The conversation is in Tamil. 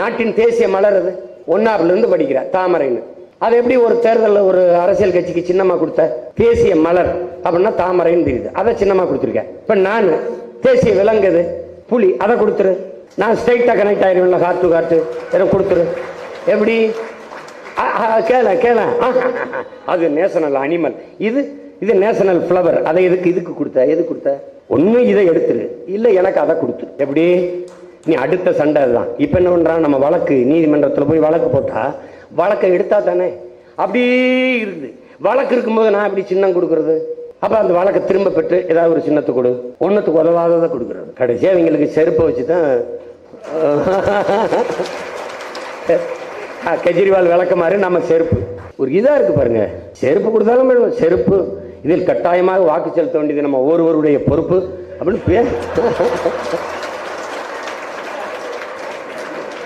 நாட்டின் தேசிய மலர் அது. 1ஆப்ல இருந்து படிக்கிற தாமரைன்னு. அது எப்படி ஒரு தேர்தலில் ஒரு அரசியல் கட்சிக்கு சின்னமா கொடுத்த? தேசிய மலர் அப்படின்னா தாமரைன்னு தெரியுது, அதை சின்னமா கொடுத்துருக்கேன். இப்ப நான் தேசிய விலங்குது புலி, அதை கொடுத்துரு. நான் ஸ்ட்ரைட்டா கனெக்ட் ஆயிருவேன்ல, ஹார்ட் டு ஹார்ட். எதை கொடுத்துரு? எப்படி? கேள அது நேஷனல் அனிமல், இது நேஷனல் ஃப்ளவர். அதை இதுக்கு கொடுத்த? எது கொடுத்த? ஒண்ணு இதை எடுத்துரு, இல்ல எனக்கு அதை கொடுத்து. எப்படி? நீ அடுத்த சண்டை அதுதான். இப்ப என்ன பண்றான், நம்ம வழக்கு நீதிமன்றத்தில் போய் வழக்கு போட்டா வழக்கை எடுத்தா தானே அப்படி இருக்குது. வழக்கு இருக்கும்போது நான் எப்படி சின்னம் கொடுக்கறது? அப்ப அந்த வழக்கை திரும்ப பெற்று ஏதாவது ஒரு சின்னத்தை கொடு, ஒன்னுத்துக்கு உதவாததை கொடுக்கறது. கடைசியா அவங்களுக்கு செருப்பை வச்சுதான் கெஜ்ரிவால் விளக்கமாறு நம்ம செருப்பு ஒரு இதா இருக்கு பாருங்க. செருப்பு கொடுத்தாலும் செருப்பு, இதில் கட்டாயமாக வாக்கு செலுத்த வேண்டியது நம்ம ஒருவருடைய பொறுப்பு அப்படின்னு